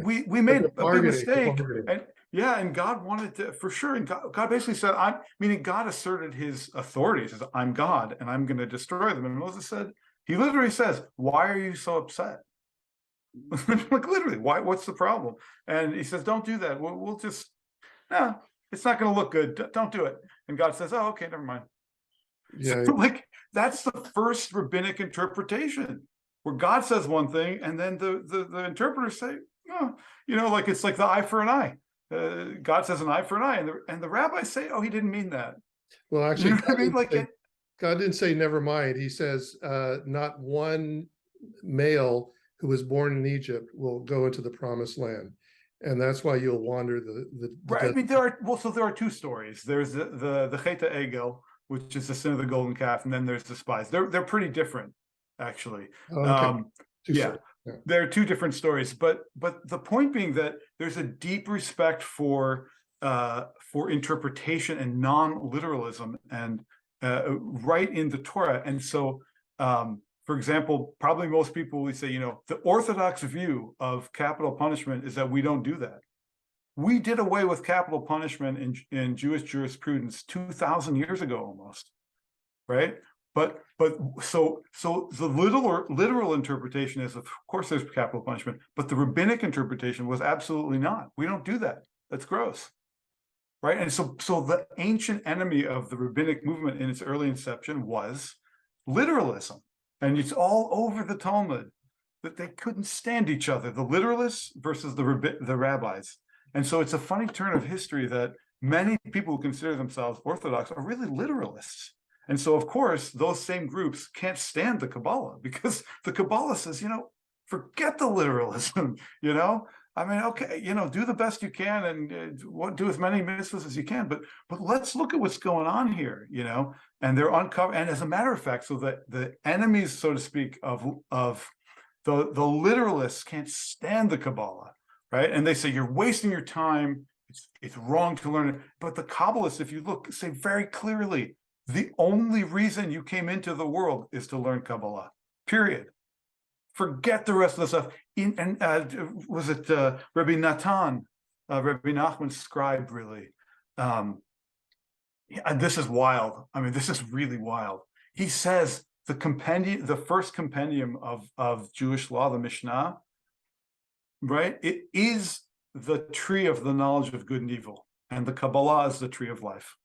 We made a big mistake. And God wanted to, for sure. And God basically said, meaning God asserted his authority. He says, I'm God, and I'm going to destroy them. And Moses said, he literally says, why are you so upset? Like literally, why? What's the problem? And he says, don't do that. We'll just, it's not going to look good. Don't do it. And God says, oh, okay, never mind. Yeah. So, like, that's the first rabbinic interpretation, where God says one thing, and then the interpreters say, like it's like the eye for an eye. God says an eye for an eye, and the rabbis say, oh, he didn't mean that. Well, actually, God didn't say never mind. He says not one male who was born in Egypt will go into the promised land, and that's why you'll wander the right. There are two stories. There's the Chet Egel, which is the sin of the golden calf, and then there's the spies. They're pretty different, actually. Okay. Yeah. There are two different stories, but the point being that there's a deep respect for for interpretation and non-literalism, and right in the Torah. And so, for example, probably most people will say, the orthodox view of capital punishment is that we don't do that. We did away with capital punishment in Jewish jurisprudence 2,000 years ago almost, right? But so the literal interpretation is, of course, there's capital punishment, but the rabbinic interpretation was absolutely not. We don't do that. That's gross, right? And so the ancient enemy of the rabbinic movement in its early inception was literalism, and it's all over the Talmud that they couldn't stand each other, the literalists versus the rabbis. And so it's a funny turn of history that many people who consider themselves Orthodox are really literalists. And so, of course, those same groups can't stand the Kabbalah, because the Kabbalah says, forget the literalism, I mean, okay, do the best you can and do as many mitzvahs as you can, but let's look at what's going on here, and they're uncovered. And as a matter of fact, so that the enemies, so to speak, of the literalists can't stand the Kabbalah. Right. And they say, you're wasting your time. It's wrong to learn it. But the Kabbalists, if you look, say very clearly, the only reason you came into the world is to learn Kabbalah, period. Forget the rest of the stuff. Was it Rabbi Natan, Rabbi Nachman's scribe, really? This is wild. I mean, this is really wild. He says the first compendium of Jewish law, the Mishnah, right? It is the tree of the knowledge of good and evil, and the Kabbalah is the tree of life.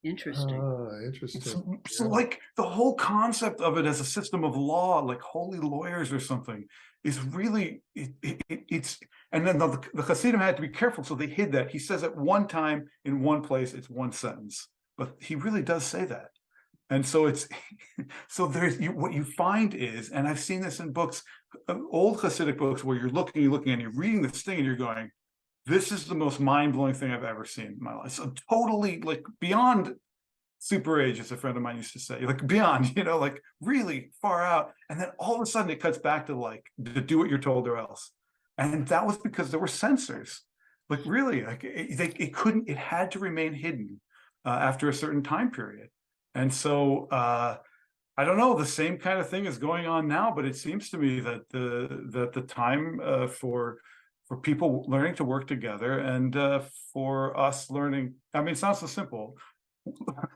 Interesting. Interesting. So like the whole concept of it as a system of law, like holy lawyers or something, is really, it's, and then the Hasidim had to be careful, so they hid that. He says at one time in one place, it's one sentence, but he really does say that. And so it's, so there's, what you find is, and I've seen this in books, old Hasidic books, where you're looking and you're reading this thing and you're going, this is the most mind-blowing thing I've ever seen in my life. So totally like beyond super age, as a friend of mine used to say, like beyond, like really far out. And then all of a sudden it cuts back to like, to do what you're told or else. And that was because there were censors. Like really, like it had to remain hidden after a certain time period. And so I don't know, the same kind of thing is going on now, but it seems to me that the time for people learning to work together, and for us learning, I mean, it's not so simple,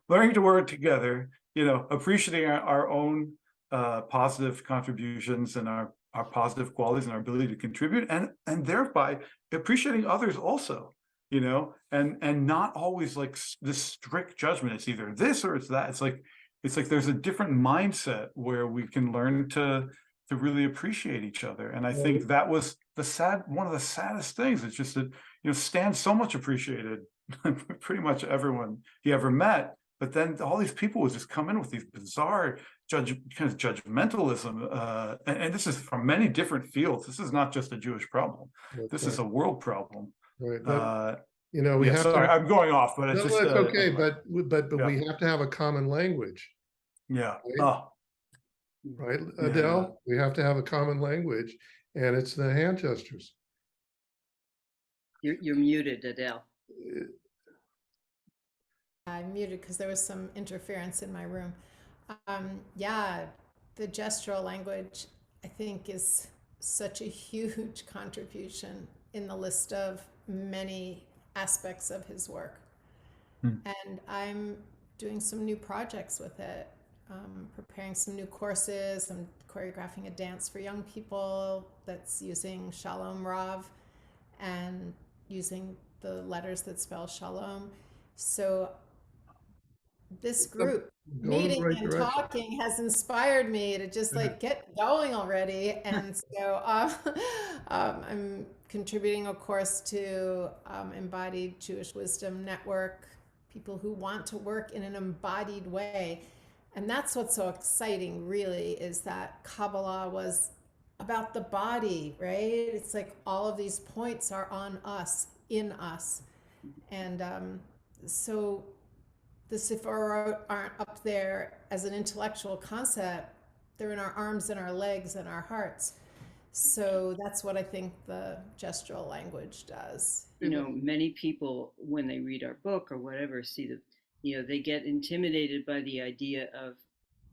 learning to work together, appreciating our own positive contributions and our positive qualities and our ability to contribute, and thereby appreciating others also. And not always like this strict judgment. It's either this or it's that. It's like there's a different mindset where we can learn to really appreciate each other. And I think that was one of the saddest things. It's just that, Stan so much appreciated pretty much everyone he ever met, but then all these people would just come in with these bizarre kind of judgmentalism. And this is from many different fields. This is not just a Jewish problem. This is a world problem. Right. But, we yeah, have sorry, to. I'm going off, but it's No, just it's okay. But yeah. we have to have a common language. Yeah. Right? Oh. Right, Adele. We have to have a common language, and it's the hand gestures. You're muted, Adele. I muted because there was some interference in my room. Yeah, the gestural language, I think, is such a huge contribution in the list of many aspects of his work. And I'm doing some new projects with it, preparing some new courses. I'm choreographing a dance for young people that's using Shalom Rav and using the letters that spell Shalom. So this group meeting and talking has inspired me to just like get going already. And so I'm contributing a course to Embodied Jewish Wisdom Network, people who want to work in an embodied way. And that's what's so exciting, really, is that Kabbalah was about the body, right? It's like all of these points are on us, in us. And so the Sefer aren't up there as an intellectual concept. They're in our arms and our legs and our hearts. So that's what I think the gestural language does. You know, many people, when they read our book or whatever, see the, you know, they get intimidated by the idea of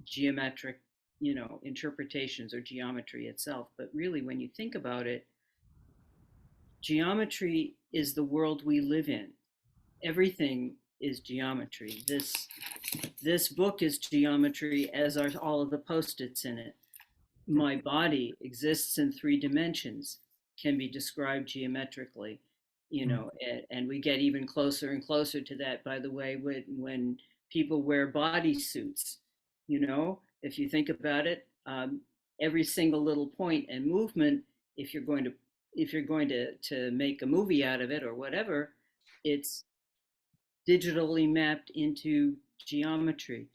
geometric, you know, interpretations or geometry itself. But really, when you think about it, geometry is the world we live in. Everything is geometry. This book is geometry, as are all of the post-its in it. My body exists in 3 dimensions, can be described geometrically, you know, and we get even closer and closer to that, by the way, when people wear bodysuits, you know, if you think about it, every single little point and movement, if you're going to make a movie out of it or whatever, it's digitally mapped into geometry.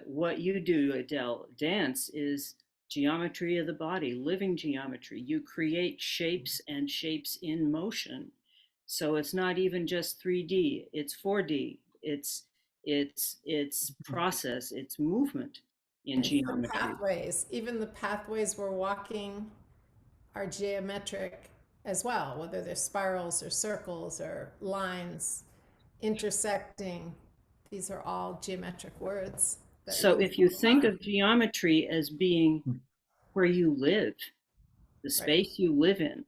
What you do, Adele, dance is geometry of the body, living geometry. You create shapes and shapes in motion. So it's not even just 3D, it's 4D. It's process, it's movement in It's the geometry. pathways. Even the pathways we're walking are geometric as well, whether they're spirals or circles or lines intersecting. These are all geometric words. So if you think of geometry as being where you live, the space you live in,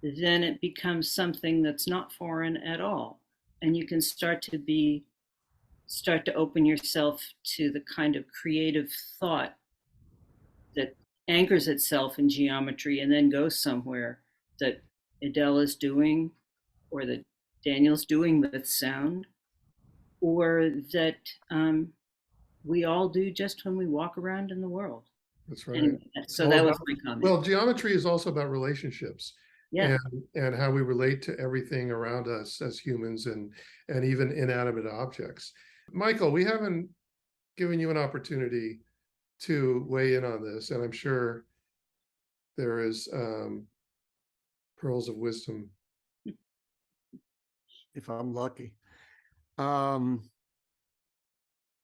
then it becomes something that's not foreign at all. And you can start to open yourself to the kind of creative thought that anchors itself in geometry and then goes somewhere, that Adele is doing, or that Daniel's doing with sound, or that we all do just when we walk around in the world. That's right. Anyway, so that was my comment. Well, geometry is also about relationships. Yeah. And how we relate to everything around us as humans, and even inanimate objects. Michael, we haven't given you an opportunity to weigh in on this, and I'm sure there is pearls of wisdom. If I'm lucky.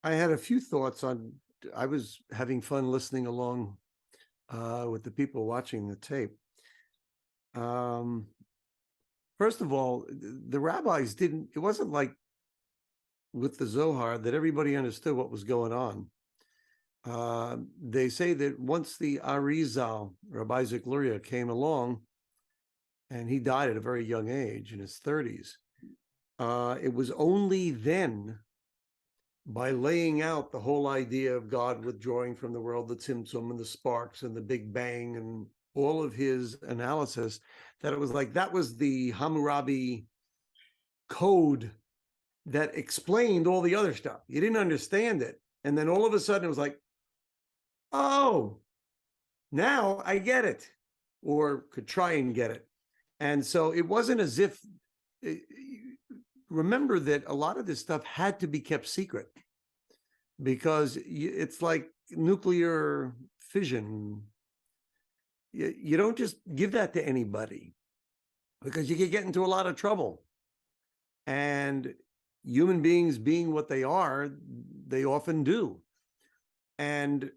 I had a few thoughts on, I was having fun listening along with the people watching the tape. First of all, the rabbis it wasn't like with the Zohar that everybody understood what was going on. They say that once the Arizal, Rabbi Isaac Luria, came along, and he died at a very young age, in his 30s, it was only then, by laying out the whole idea of God withdrawing from the world, the Tzimtzum and the sparks and the Big Bang and all of his analysis, that it was like, that was the Hammurabi code that explained all the other stuff. You didn't understand it. And then all of a sudden it was like, oh, now I get it, or could try and get it. And so it wasn't as if, remember that a lot of this stuff had to be kept secret, because it's like nuclear fission. You don't just give that to anybody, because you could get into a lot of trouble. And human beings, being what they are, they often do. And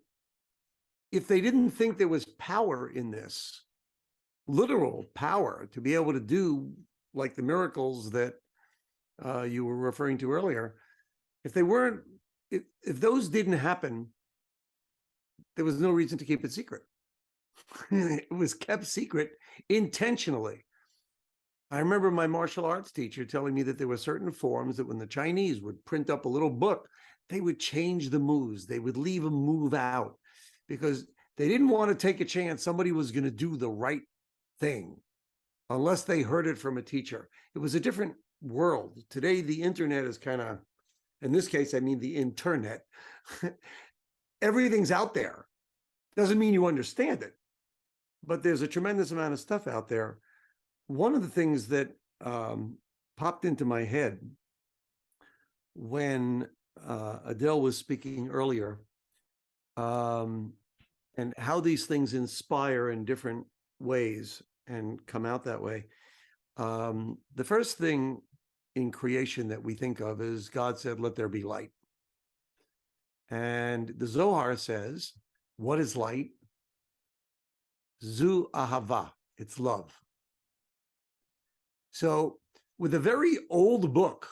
if they didn't think there was power in this, literal power, to be able to do like the miracles that you were referring to earlier, if those didn't happen, there was no reason to keep it secret. It was kept secret intentionally. I remember my martial arts teacher telling me that there were certain forms that when the Chinese would print up a little book, they would change the moves. They would leave a move out because they didn't want to take a chance somebody was going to do the right thing unless they heard it from a teacher. It was a different world. Today, the internet is kind of, in this case, I mean the internet. Everything's out there. Doesn't mean you understand it, but there's a tremendous amount of stuff out there. One of the things that popped into my head when Adele was speaking earlier, and how these things inspire in different ways and come out that way. The first thing in creation that we think of is God said, "Let there be light." And the Zohar says, what is light? Zu ahava, it's love. So with a very old book,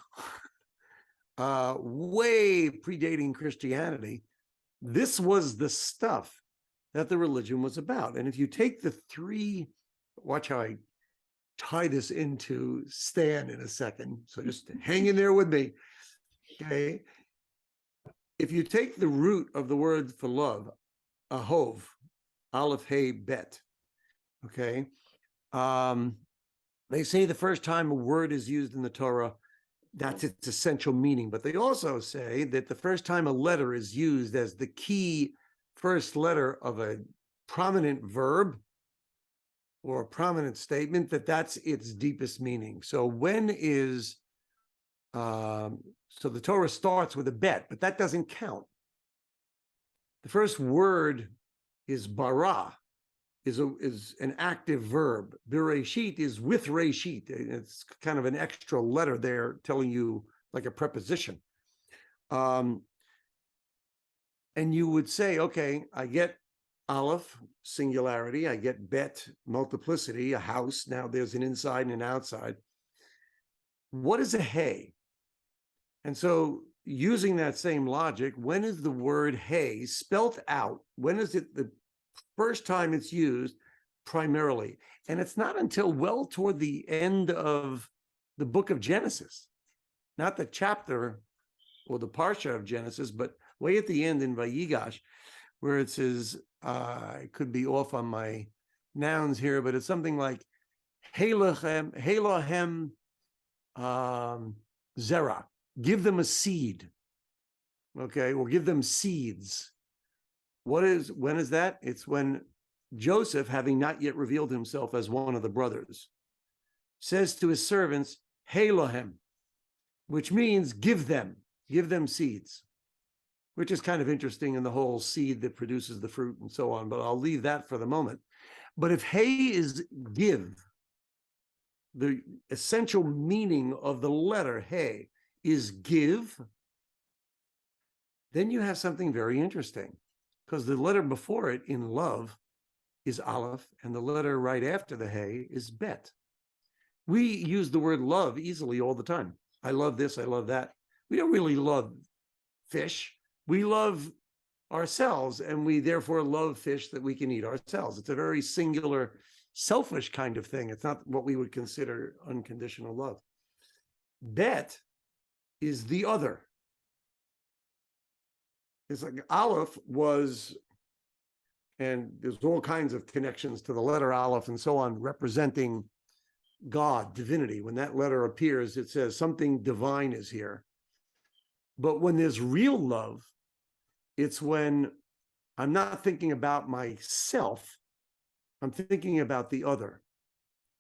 way predating Christianity, this was the stuff that the religion was about. And if you take the three, watch how I tie this into Stan in a second. So just hang in there with me. Okay. If you take the root of the word for love, ahov, aleph, hey, bet. Okay. They say the first time a word is used in the Torah, that's its essential meaning. But they also say that the first time a letter is used as the key first letter of a prominent verb or a prominent statement, that's its deepest meaning. So so the Torah starts with a bet, but that doesn't count. The first word is bara, is an active verb. Bereshit is with reshit. It's kind of an extra letter there telling you like a preposition. And you would say, okay, I get aleph, singularity. I get bet, multiplicity, a house. Now there's an inside and an outside. What is a hey? And so using that same logic, when is the word hey spelt out? When is it the first time it's used primarily? And it's not until well toward the end of the book of Genesis, not the chapter or the parsha of Genesis, but way at the end in Vayigash, where it says, I could be off on my nouns here, but it's something like Helahem Zerah, give them a seed, okay, or give them seeds. When is that? It's when Joseph, having not yet revealed himself as one of the brothers, says to his servants, Helahem, which means give them seeds, which is kind of interesting in the whole seed that produces the fruit and so on, but I'll leave that for the moment. But if hey is give, the essential meaning of the letter hey is give, then you have something very interesting, because the letter before it in love is aleph, and the letter right after the hey is bet. We use the word love easily all the time. I love this, I love that. We don't really love fish. We love ourselves, and we therefore love fish that we can eat ourselves. It's a very singular, selfish kind of thing. It's not what we would consider unconditional love. Bet is the other. It's like aleph was, and there's all kinds of connections to the letter aleph and so on, representing God, divinity. When that letter appears, it says something divine is here. But when there's real love, it's when I'm not thinking about myself, I'm thinking about the other.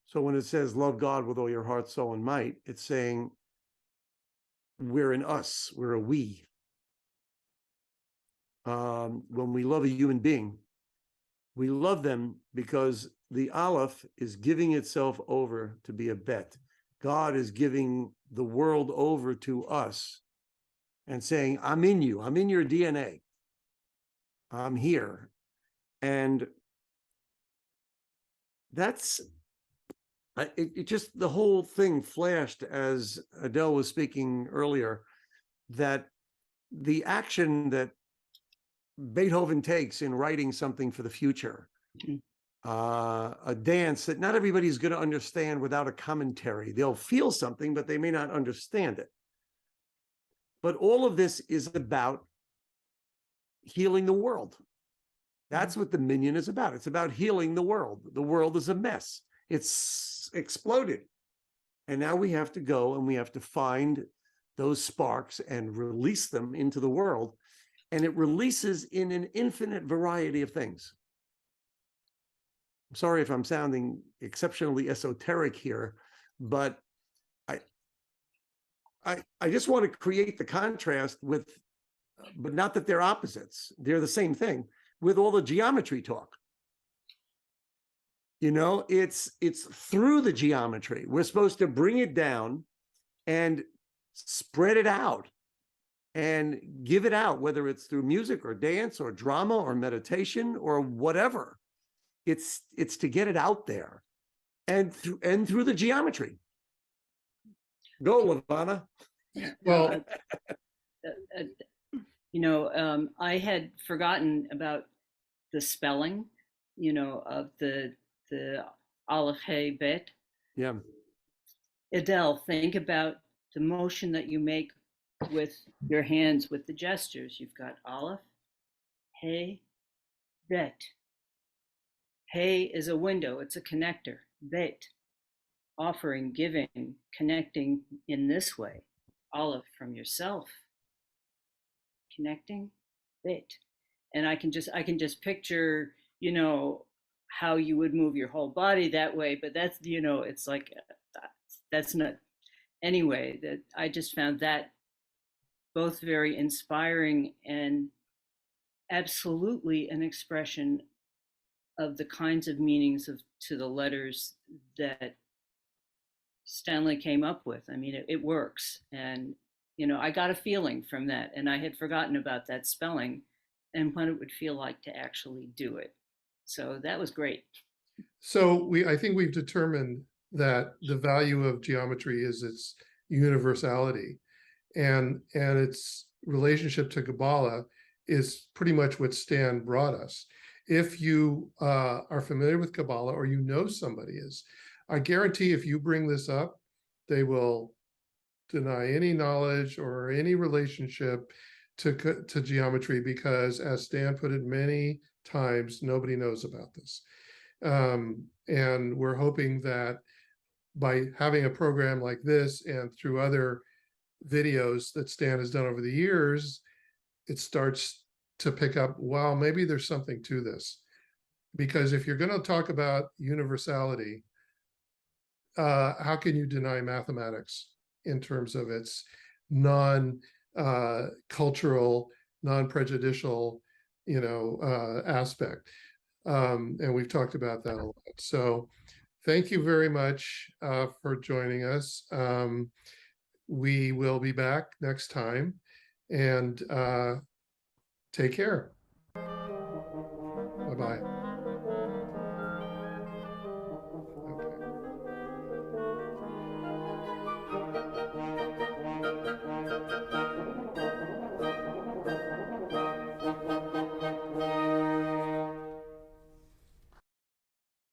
So when it says love God with all your heart, soul, and might, it's saying we're an us, we're a we. When we love a human being, we love them because the aleph is giving itself over to be a bet. God is giving the world over to us and saying, I'm in you, I'm in your DNA, I'm here. And that's, it just, the whole thing flashed as Adele was speaking earlier, that the action that Beethoven takes in writing something for the future, a dance that not everybody's going to understand without a commentary. They'll feel something, but they may not understand it. But all of this is about healing the world. That's what the minyan is about. It's about healing the world. The world is a mess. It's exploded. And now we have to go and we have to find those sparks and release them into the world. And it releases in an infinite variety of things. I'm sorry if I'm sounding exceptionally esoteric here, but I just want to create the contrast with, but not that they're opposites. They're the same thing with all the geometry talk. You know, it's through the geometry. We're supposed to bring it down and spread it out and give it out, whether it's through music or dance or drama or meditation or whatever. It's to get it out there, and through the geometry. Go, Lavana. Well, I had forgotten about the spelling, of the Aleph Hey Bet. Yeah. Adele, think about the motion that you make with your hands, with the gestures. You've got Aleph, Hey, Bet. Hey is a window, it's a connector. Bet, offering, giving, connecting in this way. Aleph, from yourself, connecting, Bet. And I can just picture, how you would move your whole body that way, but that's, it's like, that's not, anyway, that I just found that both very inspiring and absolutely an expression of the kinds of meanings to the letters that Stanley came up with. I mean, it works. And, I got a feeling from that, and I had forgotten about that spelling and what it would feel like to actually do it. So that was great. so I think we've determined that the value of geometry is its universality, and its relationship to Kabbalah is pretty much what Stan brought us. If you are familiar with Kabbalah, or somebody is, I guarantee if you bring this up, they will deny any knowledge or any relationship to geometry, because, as Stan put it many times, nobody knows about this. And we're hoping that by having a program like this, and through other videos that Stan has done over the years, it starts to pick up, wow, maybe there's something to this. Because if you're going to talk about universality, how can you deny mathematics in terms of its non-cultural, non-prejudicial, aspect? And we've talked about that a lot. So thank you very much for joining us. We will be back next time, and take care. Bye-bye.